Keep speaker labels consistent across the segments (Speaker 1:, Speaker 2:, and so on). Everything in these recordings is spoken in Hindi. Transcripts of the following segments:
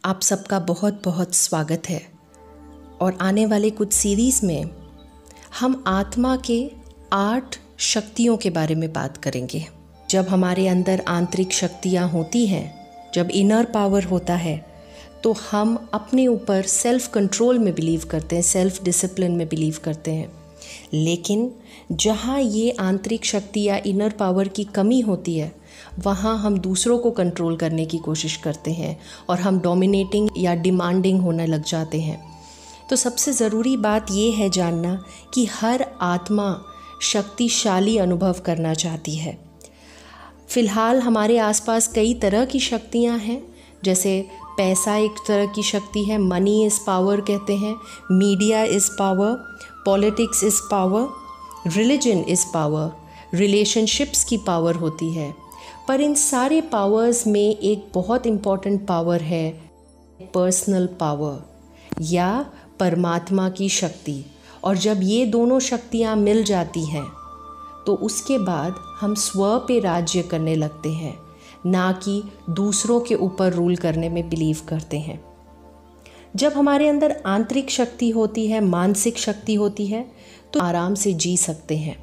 Speaker 1: आप सबका बहुत बहुत स्वागत है। और आने वाले कुछ सीरीज़ में हम आत्मा के 8 शक्तियों के बारे में बात करेंगे। जब हमारे अंदर आंतरिक शक्तियाँ होती हैं, जब इनर पावर होता है, तो हम अपने ऊपर सेल्फ कंट्रोल में बिलीव करते हैं, सेल्फ डिसिप्लिन में बिलीव करते हैं। लेकिन जहाँ ये आंतरिक शक्ति या इनर पावर की कमी होती है, वहाँ हम दूसरों को कंट्रोल करने की कोशिश करते हैं और हम डोमिनेटिंग या डिमांडिंग होने लग जाते हैं। तो सबसे ज़रूरी बात ये है जानना कि हर आत्मा शक्तिशाली अनुभव करना चाहती है। फ़िलहाल हमारे आसपास कई तरह की शक्तियाँ हैं, जैसे पैसा एक तरह की शक्ति है, मनी इज़ पावर कहते हैं, media is power, politics is power, religion is power, relationships की पावर होती है। पर इन सारे पावर्स में एक बहुत इम्पॉर्टेंट पावर है पर्सनल पावर या परमात्मा की शक्ति। और जब ये दोनों शक्तियाँ मिल जाती हैं तो उसके बाद हम स्व पे राज्य करने लगते हैं, ना कि दूसरों के ऊपर रूल करने में बिलीव करते हैं। जब हमारे अंदर आंतरिक शक्ति होती है, मानसिक शक्ति होती है, तो आराम से जी सकते हैं।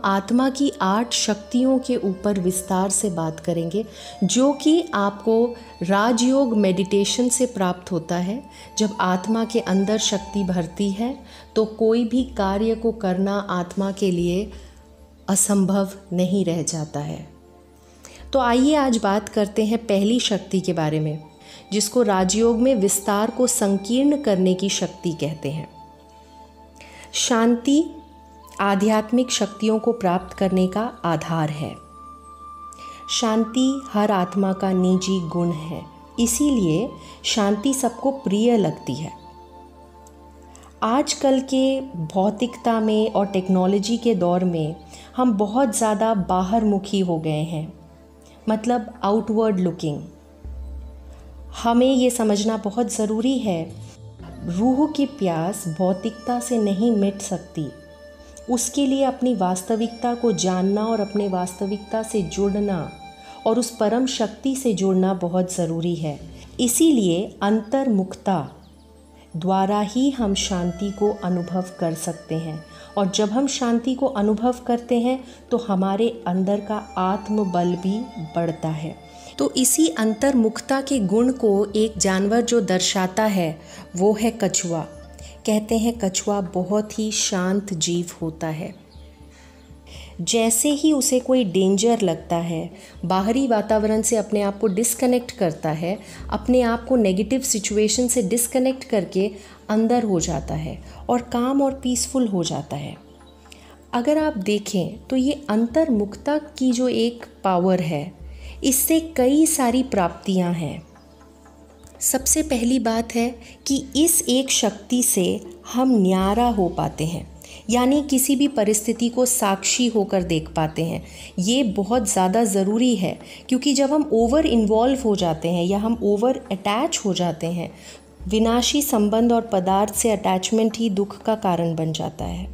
Speaker 1: आत्मा की 8 शक्तियों के ऊपर विस्तार से बात करेंगे, जो कि आपको राजयोग मेडिटेशन से प्राप्त होता है। जब आत्मा के अंदर शक्ति भरती है तो कोई भी कार्य को करना आत्मा के लिए असंभव नहीं रह जाता है। तो आइए आज बात करते हैं पहली शक्ति के बारे में, जिसको राजयोग में विस्तार को संकीर्ण करने की शक्ति कहते हैं। शांति आध्यात्मिक शक्तियों को प्राप्त करने का आधार है। शांति हर आत्मा का निजी गुण है, इसीलिए शांति सबको प्रिय लगती है। आजकल के भौतिकता में और टेक्नोलॉजी के दौर में हम बहुत ज़्यादा बाहरमुखी हो गए हैं, मतलब आउटवर्ड लुकिंग। हमें ये समझना बहुत ज़रूरी है, रूह की प्यास भौतिकता से नहीं मिट सकती। उसके लिए अपनी वास्तविकता को जानना और अपने वास्तविकता से जुड़ना और उस परम शक्ति से जुड़ना बहुत ज़रूरी है। इसीलिए अंतर्मुखता द्वारा ही हम शांति को अनुभव कर सकते हैं। और जब हम शांति को अनुभव करते हैं तो हमारे अंदर का आत्मबल भी बढ़ता है। तो इसी अंतर्मुखता के गुण को एक जानवर जो दर्शाता है वो है कछुआ। कहते हैं कछुआ बहुत ही शांत जीव होता है। जैसे ही उसे कोई डेंजर लगता है, बाहरी वातावरण से अपने आप को डिस्कनेक्ट करता है, अपने आप को नेगेटिव सिचुएशन से डिस्कनेक्ट करके अंदर हो जाता है और काम और पीसफुल हो जाता है। अगर आप देखें तो ये अंतर्मुखता की जो एक पावर है, इससे कई सारी प्राप्तियां हैं। सबसे पहली बात है कि इस एक शक्ति से हम न्यारा हो पाते हैं, यानी किसी भी परिस्थिति को साक्षी होकर देख पाते हैं। ये बहुत ज़्यादा ज़रूरी है, क्योंकि जब हम ओवर इन्वॉल्व हो जाते हैं या हम ओवर अटैच हो जाते हैं, विनाशी संबंध और पदार्थ से अटैचमेंट ही दुख का कारण बन जाता है।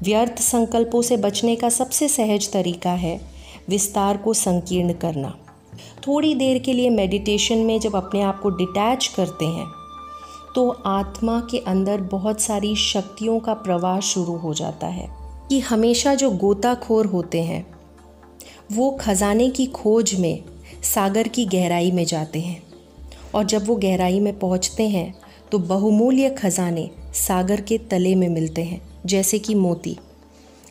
Speaker 1: व्यर्थ संकल्पों से बचने का सबसे सहज तरीका है विस्तार को संकीर्ण करना। थोड़ी देर के लिए मेडिटेशन में जब अपने आप को डिटैच करते हैं तो आत्मा के अंदर बहुत सारी शक्तियों का प्रवाह शुरू हो जाता है। कि हमेशा जो गोताखोर होते हैं वो खजाने की खोज में सागर की गहराई में जाते हैं, और जब वो गहराई में पहुंचते हैं तो बहुमूल्य खजाने सागर के तले में मिलते हैं, जैसे कि मोती।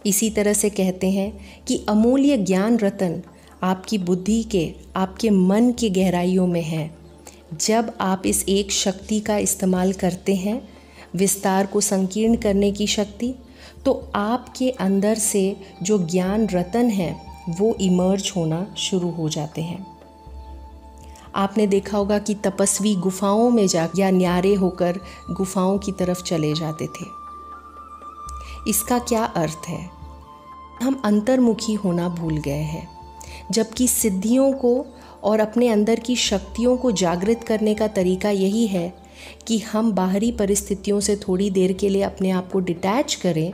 Speaker 1: इसी तरह से कहते हैं कि अमूल्य ज्ञान रतन आपकी बुद्धि के, आपके मन की गहराइयों में है। जब आप इस एक शक्ति का इस्तेमाल करते हैं, विस्तार को संकीर्ण करने की शक्ति, तो आपके अंदर से जो ज्ञान रतन है वो इमर्ज होना शुरू हो जाते हैं। आपने देखा होगा कि तपस्वी गुफाओं में जा या न्यारे होकर गुफाओं की तरफ चले जाते थे। इसका क्या अर्थ है? हम अंतर्मुखी होना भूल गए हैं, जबकि सिद्धियों को और अपने अंदर की शक्तियों को जागृत करने का तरीका यही है कि हम बाहरी परिस्थितियों से थोड़ी देर के लिए अपने आप को डिटैच करें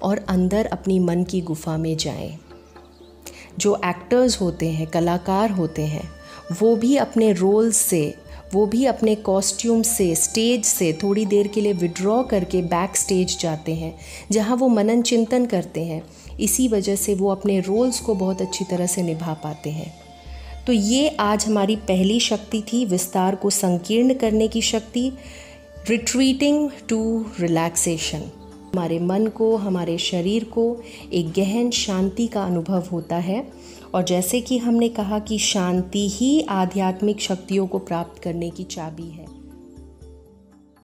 Speaker 1: और अंदर अपनी मन की गुफा में जाएं। जो एक्टर्स होते हैं, कलाकार होते हैं, वो भी अपने रोल से वो भी अपने कॉस्ट्यूम से, स्टेज से थोड़ी देर के लिए विड्रॉ करके बैक स्टेज जाते हैं, जहाँ वो मनन चिंतन करते हैं। इसी वजह से वो अपने रोल्स को बहुत अच्छी तरह से निभा पाते हैं। तो ये आज हमारी पहली शक्ति थी, विस्तार को संकीर्ण करने की शक्ति, रिट्रीटिंग टू रिलैक्सेशन। हमारे मन को, हमारे शरीर को एक गहन शांति का अनुभव होता है। और जैसे कि हमने कहा कि शांति ही आध्यात्मिक शक्तियों को प्राप्त करने की चाबी है।